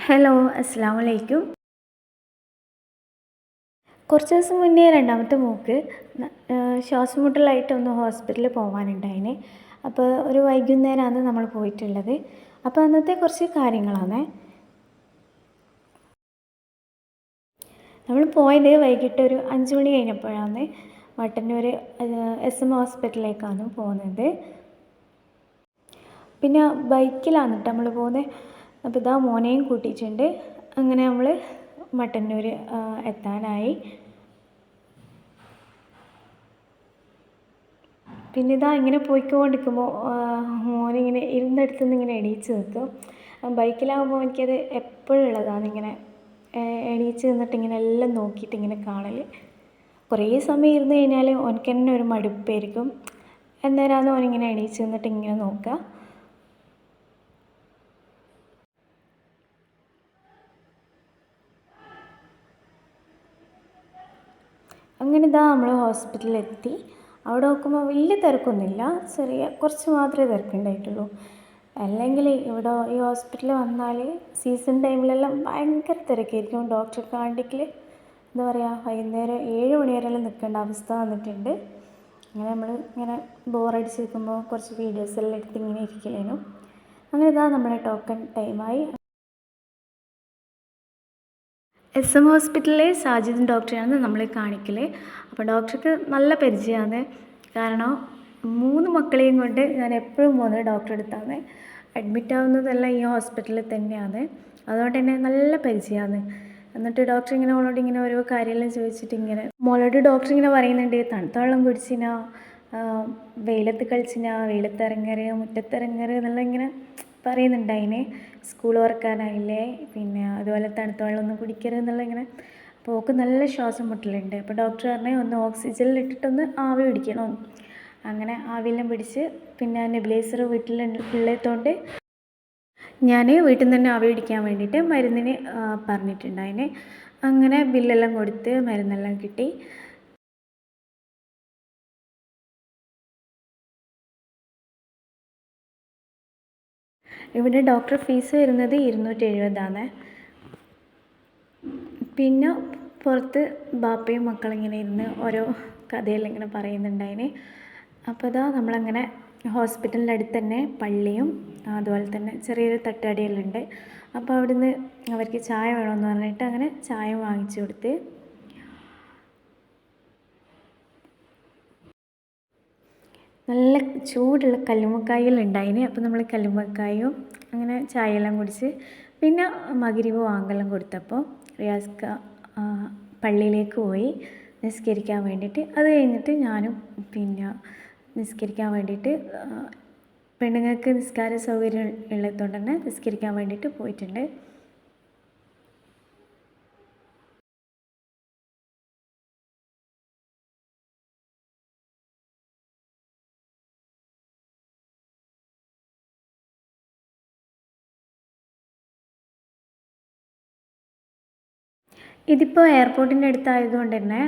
Hello, അസ്സലാമു അലൈക്കും. കുറച്ച് ദിവസം മുന്നേ രണ്ടാമത്തെ മോൾക്ക് ശ്വാസം മുട്ടലായിട്ടൊന്ന് ഹോസ്പിറ്റലിൽ പോകാനുണ്ടായിന്. അപ്പോൾ ഒരു വൈകുന്നേരമാണ് നമ്മൾ പോയിട്ടുള്ളത്. അപ്പോൾ അന്നത്തെ കുറച്ച് കാര്യങ്ങളാണ്. നമ്മൾ പോയത് വൈകിട്ട് ഒരു 5 മണി കഴിഞ്ഞപ്പോഴാണ് മട്ടന്നൂർ SM ഹോസ്പിറ്റലിലേക്കാണ് പോകുന്നത്. പിന്നെ ബൈക്കിലാണ് കേട്ടോ നമ്മൾ പോകുന്നത്. അപ്പോൾ ഇതാ മോനെയും കൂട്ടിയിട്ടുണ്ട്. അങ്ങനെ നമ്മൾ മട്ടന്നൂർ എത്താനായി. പിന്നെ ഇതാ ഇങ്ങനെ പോയിക്കൊണ്ടിരിക്കുമ്പോൾ മോനിങ്ങനെ ഇരുന്നിടത്തു നിന്ന് ഇങ്ങനെ എണീച്ച് നിൽക്കും. ബൈക്കിലാകുമ്പോൾ എനിക്കത് എപ്പോഴും ഉള്ളതാണ്, ഇങ്ങനെ എണീച്ച് നിന്നിട്ട് ഇങ്ങനെ എല്ലാം നോക്കിയിട്ട് ഇങ്ങനെ കാണൽ. കുറേ സമയം ഇരുന്ന് കഴിഞ്ഞാൽ ഓനക്ക് തന്നെ ഒരു മടുപ്പായിരിക്കും. അന്നേരമാണ് ഓനിങ്ങനെ എണീച്ച് നിന്നിട്ട് ഇങ്ങനെ നോക്കുക. അങ്ങനെ ഇതാ നമ്മൾ ഹോസ്പിറ്റലിലെത്തി. അവിടെ നോക്കുമ്പോൾ വലിയ തിരക്കൊന്നുമില്ല, കുറച്ച് മാത്രമേ തിരക്കുണ്ടായിട്ടുള്ളൂ. അല്ലെങ്കിൽ ഇവിടെ ഈ ഹോസ്പിറ്റലിൽ വന്നാൽ സീസൺ ടൈമിലെല്ലാം ഭയങ്കര തിരക്കായിരിക്കും. ഡോക്ടറെ കാണിക്കൽ എന്താ പറയുക, വൈകുന്നേരം 7 മണി വരെയെല്ലാം നിൽക്കേണ്ട അവസ്ഥ വന്നിട്ടുണ്ട്. അങ്ങനെ നമ്മൾ ഇങ്ങനെ ബോറടിച്ച് നിൽക്കുമ്പോൾ കുറച്ച് വീഡിയോസെല്ലാം എടുത്ത് ഇങ്ങനെ ഇരിക്കലേനു. അങ്ങനെ ഇതാ നമ്മളെ ടോക്കൺ ടൈമായി. SM ഹോസ്പിറ്റലിലെ സാജിദ് ഡോക്ടറെയാണ് നമ്മൾ കാണിക്കൽ. അപ്പോൾ ഡോക്ടർക്ക് നല്ല പരിചയമാണ്. കാരണം 3 മക്കളെയും കൊണ്ട് ഞാൻ എപ്പോഴും പോകുന്നത് ഡോക്ടറെ അടുത്താണ്. അഡ്മിറ്റ് ആവുന്നതെല്ലാം ഈ ഹോസ്പിറ്റലിൽ തന്നെയാണ്. അതുകൊണ്ട് തന്നെ നല്ല പരിചയമാണ്. എന്നിട്ട് ഡോക്ടർ ഇങ്ങനെ അവളോട് ഇങ്ങനെ ഓരോ കാര്യമെല്ലാം ചോദിച്ചിട്ട് ഇങ്ങനെ മോളോട് ഡോക്ടർ ഇങ്ങനെ പറയുന്നുണ്ട്, തണുത്ത വെള്ളം കുടിച്ചിനാ, വെയിലത്ത് കളിച്ചിനാ, വെയിലത്തിറങ്ങരുത്, മുറ്റത്തിറങ്ങരുത് എന്നുള്ള ഇങ്ങനെ പറയുന്നുണ്ട്. അതിന് സ്കൂൾ തുറക്കാനായില്ലേ, പിന്നെ അതുപോലെ തണുത്ത വെള്ളമൊന്നും കുടിക്കരുത് എന്നുള്ള ഇങ്ങനെ. അപ്പോൾ ഓൾക്ക് നല്ല ശ്വാസം മുട്ടലുണ്ട്. അപ്പോൾ ഡോക്ടർ പറഞ്ഞ് ഒന്ന് ഓക്സിജനിൽ ഇട്ടിട്ടൊന്ന് ആവി പിടിക്കണം. അങ്ങനെ ആവിയെല്ലാം പിടിച്ച് പിന്നെ നെബുലൈസർ വീട്ടിലുള്ളതുകൊണ്ട് ഞാൻ വീട്ടിൽ നിന്ന് തന്നെ ആവി പിടിക്കാൻ വേണ്ടിയിട്ട് മരുന്നിന് പറഞ്ഞിട്ടുണ്ടായിന്. അങ്ങനെ ബില്ലെല്ലാം കൊടുത്ത് മരുന്നെല്ലാം കിട്ടി. ഇവിടെ ഡോക്ടർ ഫീസ് വരുന്നത് 270 പിന്നെ പുറത്ത് ബാപ്പയും മക്കളിങ്ങനെ ഇരുന്ന് ഓരോ കഥയെല്ലാം ഇങ്ങനെ പറയുന്നുണ്ടായിന്. അപ്പോൾ ഇതാ നമ്മളങ്ങനെ ഹോസ്പിറ്റലിൻ്റെ അടുത്ത് തന്നെ പള്ളിയും അതുപോലെ തന്നെ ചെറിയൊരു തട്ടുകടയെല്ലാം ഉണ്ട്. അപ്പോൾ അവിടുന്ന് അവർക്ക് ചായ വേണമെന്ന് പറഞ്ഞിട്ട് അങ്ങനെ ചായ വാങ്ങിച്ചു കൊടുത്ത്. നല്ല ചൂടുള്ള കല്ലുമ്മക്കായെല്ലാം ഉണ്ടായിന്. അപ്പോൾ നമ്മൾ കല്ലുമ്മക്കായും അങ്ങനെ ചായയെല്ലാം കുടിച്ച് പിന്നെ മഗ്‌രിബ് വാങ്കെല്ലാം കൊടുത്തപ്പോൾ റിയാസ്ക്ക പള്ളിയിലേക്ക് പോയി നിസ്കരിക്കാൻ വേണ്ടിയിട്ട്. അത് കഴിഞ്ഞിട്ട് ഞാനും പിന്നെ നിസ്കരിക്കാൻ വേണ്ടിയിട്ട്, പെണ്ണുങ്ങൾക്ക് നിസ്കാര സൗകര്യം ഉള്ളതുകൊണ്ട് തന്നെ നിസ്കരിക്കാൻ വേണ്ടിയിട്ട് പോയിട്ടുണ്ട്. ഇതിപ്പോൾ എയർപോർട്ടിൻ്റെ അടുത്തായതുകൊണ്ട് തന്നെ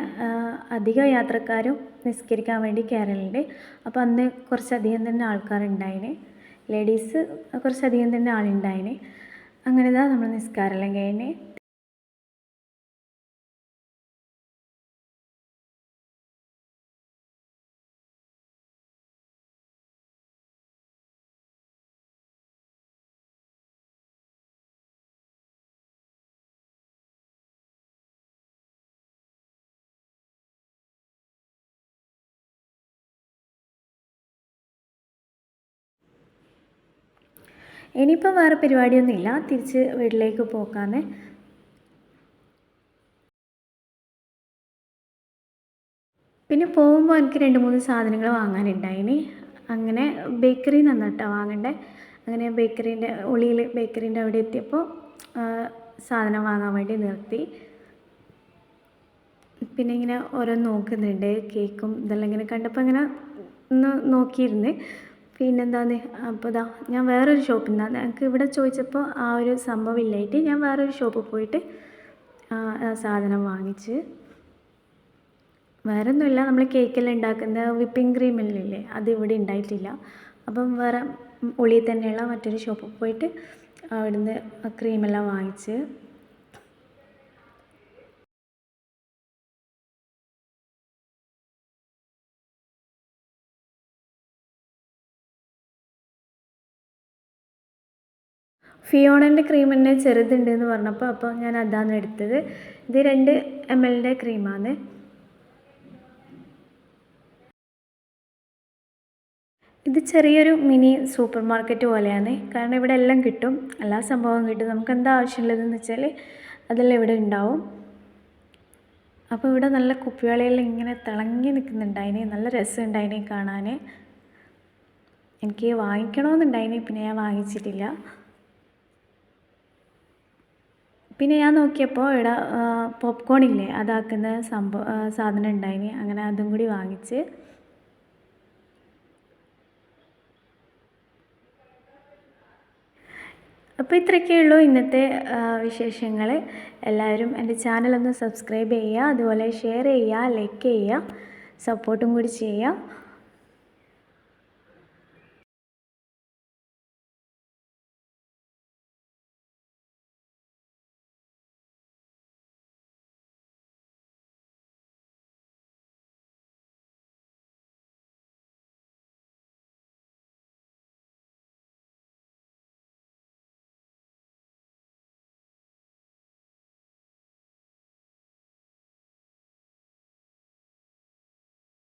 അധികം യാത്രക്കാരും നിസ്കരിക്കാൻ വേണ്ടി കയറലുണ്ട്. അപ്പോൾ അന്ന് കുറച്ചധികം തന്നെ ആൾക്കാരുണ്ടായിന്, ലേഡീസ് കുറച്ചധികം തന്നെ ആളുണ്ടായിന്. അങ്ങനെ ഇതാ നമ്മൾ നിസ്കാരമെല്ലാം കഴിഞ്ഞ് ഇനിയിപ്പോൾ വേറെ പരിപാടിയൊന്നുമില്ല, തിരിച്ച് വീട്ടിലേക്ക് പോക്കാന്ന്. പിന്നെ പോകുമ്പോൾ എനിക്ക് 2-3 സാധനങ്ങൾ വാങ്ങാനുണ്ടായിന്. അങ്ങനെ ബേക്കറിയിൽ നിന്ന് കേട്ടോ വാങ്ങണ്ടേ. അങ്ങനെ ബേക്കറീൻ്റെ ഉള്ളിൽ ബേക്കറീൻ്റെ അവിടെ എത്തിയപ്പോൾ സാധനം വാങ്ങാൻ വേണ്ടി നിർത്തി. പിന്നെ ഇങ്ങനെ ഓരോന്ന് നോക്കുന്നുണ്ട്, കേക്കും ഇതെല്ലാം ഇങ്ങനെ കണ്ടപ്പോൾ ഇങ്ങനെ ഒന്ന് നോക്കിയിരുന്ന്. പിന്നെന്താന്ന്, അപ്പോൾ ഇതാ ഞാൻ വേറൊരു ഷോപ്പിൽ നിന്നാണ്, എനിക്ക് ഇവിടെ ചോദിച്ചപ്പോൾ ആ ഒരു സംഭവം ഇല്ലായിട്ട് ഞാൻ വേറൊരു ഷോപ്പിൽ പോയിട്ട് സാധനം വാങ്ങിച്ച്. വേറെ ഒന്നുമില്ല, നമ്മൾ കേക്കെല്ലാം ഉണ്ടാക്കുന്ന വിപ്പിംഗ് ക്രീമെല്ലാം ഇല്ലേ, അത് ഇവിടെ ഉണ്ടായിട്ടില്ല. അപ്പം വേറെ ഉള്ളിൽ തന്നെയുള്ള മറ്റൊരു ഷോപ്പിൽ പോയിട്ട് അവിടുന്ന് ക്രീമെല്ലാം വാങ്ങിച്ച് ഫിയോണൻ്റെ ക്രീം തന്നെ ചെറുതുണ്ട് എന്ന് പറഞ്ഞപ്പോൾ അപ്പോൾ ഞാൻ അതാണ് എടുത്തത്. ഇത് 2 ml ക്രീമാണ്. ഇത് ചെറിയൊരു മിനി സൂപ്പർ മാർക്കറ്റ് പോലെയാണ്. കാരണം ഇവിടെ എല്ലാം കിട്ടും, എല്ലാ സംഭവവും കിട്ടും. നമുക്ക് എന്താ ആവശ്യമുള്ളതെന്ന് വെച്ചാൽ അതെല്ലാം ഇവിടെ ഉണ്ടാവും. അപ്പോൾ ഇവിടെ നല്ല കുപ്പിവളയെല്ലാം ഇങ്ങനെ തിളങ്ങി നിൽക്കുന്നുണ്ടായിന്, നല്ല രസമുണ്ടായിന് കാണാൻ. എനിക്ക് വാങ്ങിക്കണമെന്നുണ്ടായിന്, പിന്നെ ഞാൻ വാങ്ങിച്ചിട്ടില്ല. പിന്നെ ഞാൻ നോക്കിയപ്പോൾ ഇവിടെ പോപ്കോൺ ഇല്ലേ, അതാക്കുന്ന സാധനം ഉണ്ടായിന്. അങ്ങനെ അതും കൂടി വാങ്ങിച്ച്. അപ്പോൾ ഇത്രയൊക്കെ ഉള്ളൂ ഇന്നത്തെ വിശേഷങ്ങൾ. എല്ലാവരും എൻ്റെ ചാനലൊന്ന് സബ്സ്ക്രൈബ് ചെയ്യുക, അതുപോലെ ഷെയർ ചെയ്യുക, ലൈക്ക് ചെയ്യുക, സപ്പോർട്ടും കൂടി ചെയ്യുക.